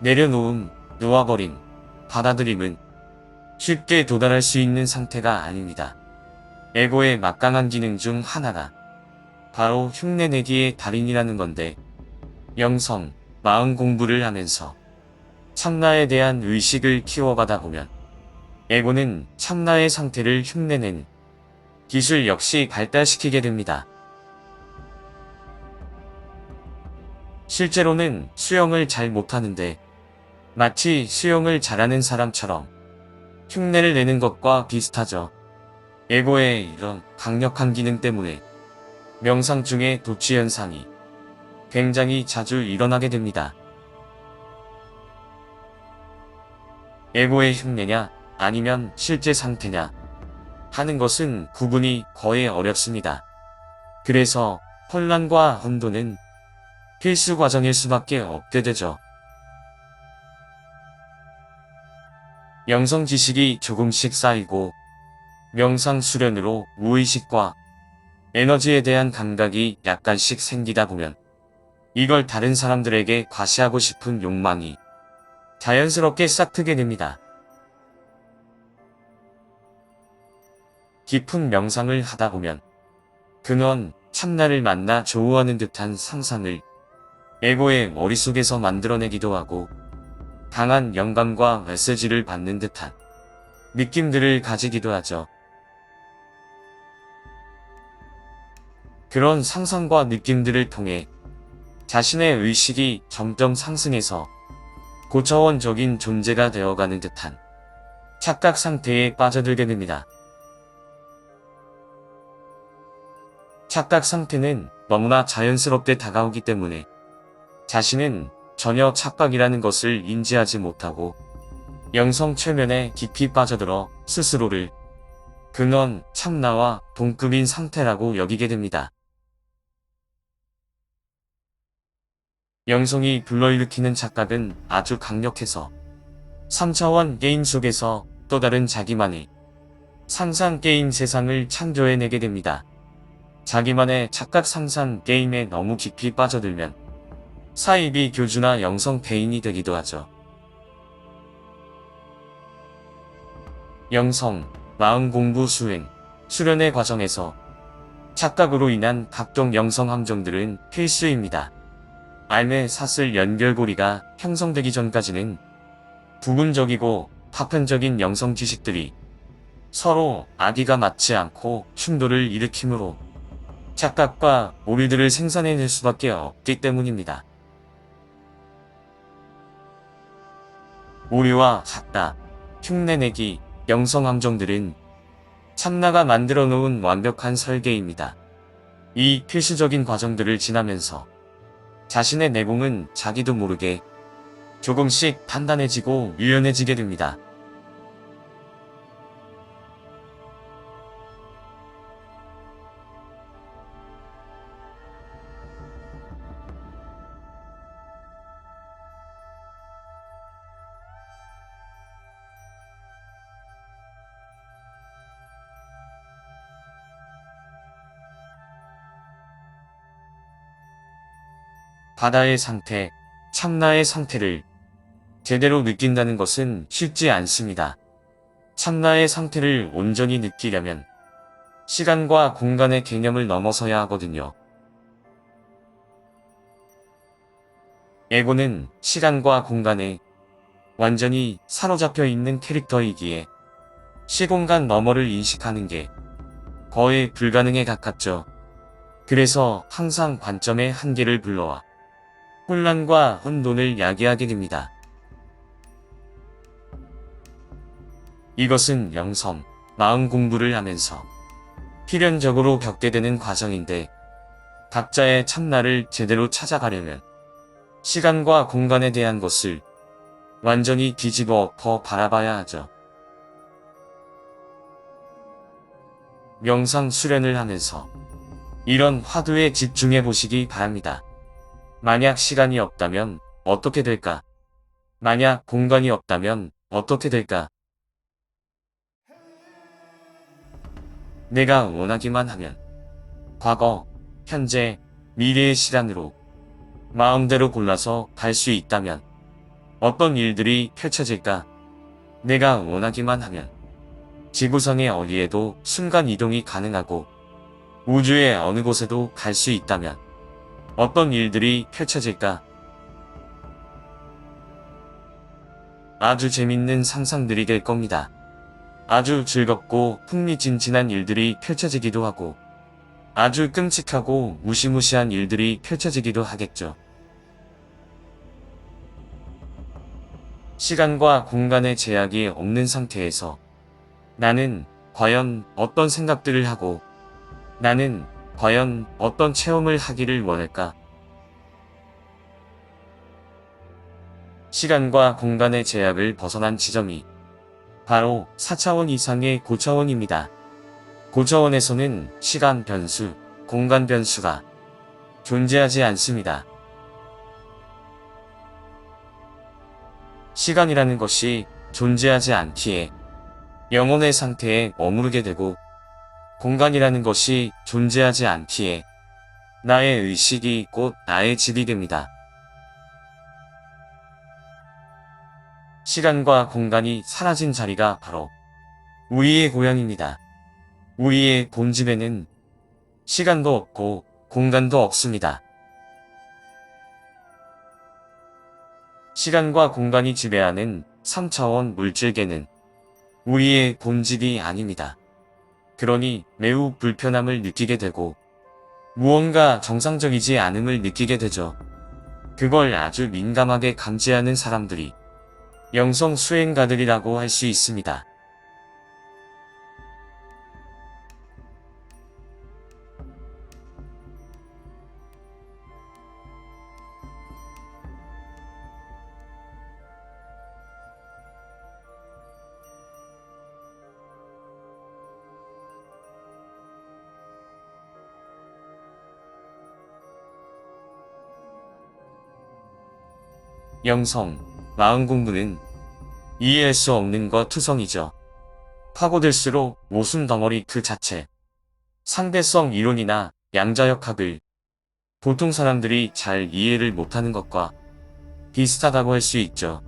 내려놓음, 놓아버림, 받아들임은 쉽게 도달할 수 있는 상태가 아닙니다. 에고의 막강한 기능 중 하나가 바로 흉내내기의 달인이라는 건데, 영성, 마음 공부를 하면서 참나에 대한 의식을 키워가다 보면 에고는 참나의 상태를 흉내낸 기술 역시 발달시키게 됩니다. 실제로는 수영을 잘 못하는데 마치 수영을 잘하는 사람처럼 흉내를 내는 것과 비슷하죠. 에고의 이런 강력한 기능 때문에 명상 중에 도취 현상이 굉장히 자주 일어나게 됩니다. 에고의 흉내냐 아니면 실제 상태냐 하는 것은 구분이 거의 어렵습니다. 그래서 혼란과 혼돈은 필수 과정일 수밖에 없게 되죠. 영성 지식이 조금씩 쌓이고 명상 수련으로 무의식과 에너지에 대한 감각이 약간씩 생기다 보면 이걸 다른 사람들에게 과시하고 싶은 욕망이 자연스럽게 싹트게 됩니다. 깊은 명상을 하다 보면 근원 참나를 만나 조우하는 듯한 상상을 에고의 머릿속에서 만들어내기도 하고 강한 영감과 메시지를 받는 듯한 느낌들을 가지기도 하죠. 그런 상상과 느낌들을 통해 자신의 의식이 점점 상승해서 고차원적인 존재가 되어가는 듯한 착각 상태에 빠져들게 됩니다. 착각 상태는 너무나 자연스럽게 다가오기 때문에 자신은 전혀 착각이라는 것을 인지하지 못하고 영성 최면에 깊이 빠져들어 스스로를 근원 참나와 동급인 상태라고 여기게 됩니다. 영성이 불러일으키는 착각은 아주 강력해서 3차원 게임 속에서 또 다른 자기만의 상상 게임 세상을 창조해내게 됩니다. 자기만의 착각 상상 게임에 너무 깊이 빠져들면 사이비 교주나 영성 배인이 되기도 하죠. 영성, 마음 공부 수행, 수련의 과정에서 착각으로 인한 각종 영성 함정들은 필수입니다. 알매 사슬 연결고리가 형성되기 전까지는 부분적이고 파편적인 영성 지식들이 서로 아기가 맞지 않고 충돌을 일으키므로 착각과 오류들을 생산해낼 수밖에 없기 때문입니다. 오류와 작다, 흉내내기, 영성 함정들은 참나가 만들어 놓은 완벽한 설계입니다. 이 필수적인 과정들을 지나면서 자신의 내공은 자기도 모르게 조금씩 단단해지고 유연해지게 됩니다. 바다의 상태, 참나의 상태를 제대로 느낀다는 것은 쉽지 않습니다. 참나의 상태를 온전히 느끼려면 시간과 공간의 개념을 넘어서야 하거든요. 에고는 시간과 공간에 완전히 사로잡혀 있는 캐릭터이기에 시공간 너머를 인식하는 게 거의 불가능에 가깝죠. 그래서 항상 관점의 한계를 불러와 혼란과 혼돈을 야기하게 됩니다. 이것은 영성, 마음 공부를 하면서 필연적으로 겪게 되는 과정인데 각자의 참나를 제대로 찾아가려면 시간과 공간에 대한 것을 완전히 뒤집어 엎어 바라봐야 하죠. 명상 수련을 하면서 이런 화두에 집중해 보시기 바랍니다. 만약 시간이 없다면 어떻게 될까? 만약 공간이 없다면 어떻게 될까? 내가 원하기만 하면 과거, 현재, 미래의 시간으로 마음대로 골라서 갈 수 있다면 어떤 일들이 펼쳐질까? 내가 원하기만 하면 지구상의 어디에도 순간 이동이 가능하고 우주의 어느 곳에도 갈 수 있다면 어떤 일들이 펼쳐질까? 아주 재밌는 상상들이 될 겁니다. 아주 즐겁고 흥미진진한 일들이 펼쳐지기도 하고 아주 끔찍하고 무시무시한 일들이 펼쳐지기도 하겠죠. 시간과 공간의 제약이 없는 상태에서 나는 과연 어떤 생각들을 하고 나는 과연 어떤 체험을 하기를 원할까? 시간과 공간의 제약을 벗어난 지점이 바로 4차원 이상의 고차원입니다. 고차원에서는 시간 변수, 공간 변수가 존재하지 않습니다. 시간이라는 것이 존재하지 않기에 영혼의 상태에 머무르게 되고 공간이라는 것이 존재하지 않기에 나의 의식이 곧 나의 집이 됩니다. 시간과 공간이 사라진 자리가 바로 우리의 고향입니다. 우리의 본집에는 시간도 없고 공간도 없습니다. 시간과 공간이 지배하는 3차원 물질계는 우리의 본질이 아닙니다. 그러니 매우 불편함을 느끼게 되고 무언가 정상적이지 않음을 느끼게 되죠. 그걸 아주 민감하게 감지하는 사람들이 영성 수행가들이라고 할 수 있습니다. 영성, 마음 공부는 이해할 수 없는 것 투성이죠. 파고들수록 모순 덩어리 그 자체. 상대성 이론이나 양자역학을 보통 사람들이 잘 이해를 못하는 것과 비슷하다고 할 수 있죠.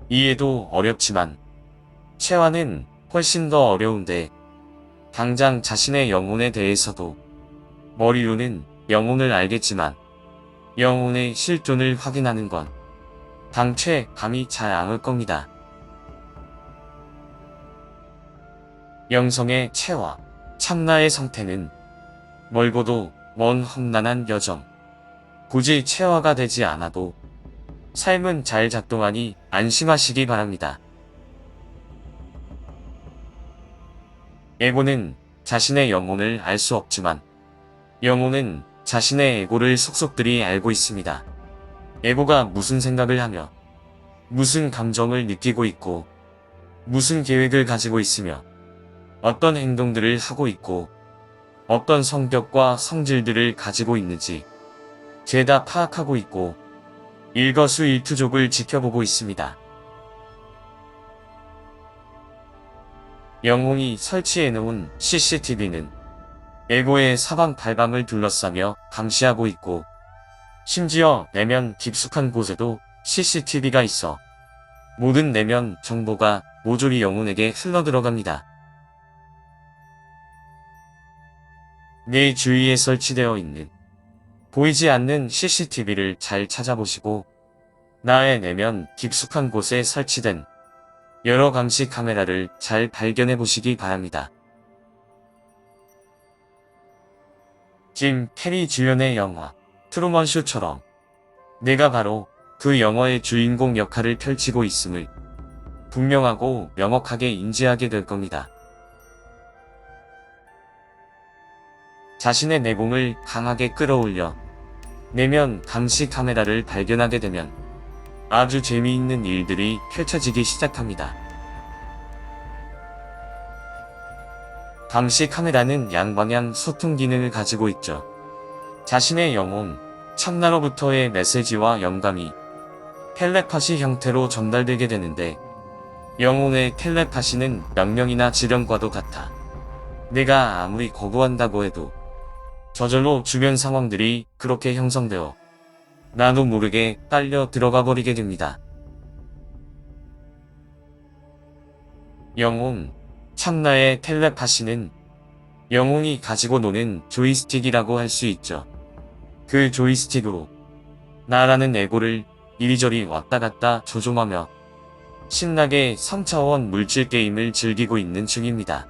이해도 어렵지만 체화는 훨씬 더 어려운데 당장 자신의 영혼에 대해서도 머리로는 영혼을 알겠지만 영혼의 실존을 확인하는 건 당최 감이 잘 안 올 겁니다. 영성의 체화, 참나의 상태는 멀고도 먼 험난한 여정. 굳이 체화가 되지 않아도 삶은 잘 작동하니 안심하시기 바랍니다. 에고는 자신의 영혼을 알 수 없지만 영혼은 자신의 에고를 속속들이 알고 있습니다. 에고가 무슨 생각을 하며 무슨 감정을 느끼고 있고 무슨 계획을 가지고 있으며 어떤 행동들을 하고 있고 어떤 성격과 성질들을 가지고 있는지 죄다 파악하고 있고 일거수일투족을 지켜보고 있습니다. 영혼이 설치해놓은 CCTV는 에고의 사방팔방을 둘러싸며 감시하고 있고 심지어 내면 깊숙한 곳에도 CCTV가 있어 모든 내면 정보가 모조리 영혼에게 흘러들어갑니다. 내 주위에 설치되어 있는 보이지 않는 CCTV를 잘 찾아보시고 나의 내면 깊숙한 곳에 설치된 여러 감시 카메라를 잘 발견해 보시기 바랍니다. 짐 캐리 주연의 영화 트루먼 쇼처럼 내가 바로 그 영화의 주인공 역할을 펼치고 있음을 분명하고 명확하게 인지하게 될 겁니다. 자신의 내공을 강하게 끌어올려 내면 감시 카메라를 발견하게 되면 아주 재미있는 일들이 펼쳐지기 시작합니다. 감시 카메라는 양방향 소통 기능을 가지고 있죠. 자신의 영혼, 참나로부터의 메시지와 영감이 텔레파시 형태로 전달되게 되는데 영혼의 텔레파시는 명령이나 지령과도 같아 내가 아무리 거부한다고 해도 저절로 주변 상황들이 그렇게 형성되어 나도 모르게 딸려 들어가 버리게 됩니다. 영웅. 참나의 텔레파시는 영웅이 가지고 노는 조이스틱이라고 할 수 있죠. 그 조이스틱으로 나라는 에고를 이리저리 왔다 갔다 조종하며 신나게 3차원 물질 게임을 즐기고 있는 중입니다.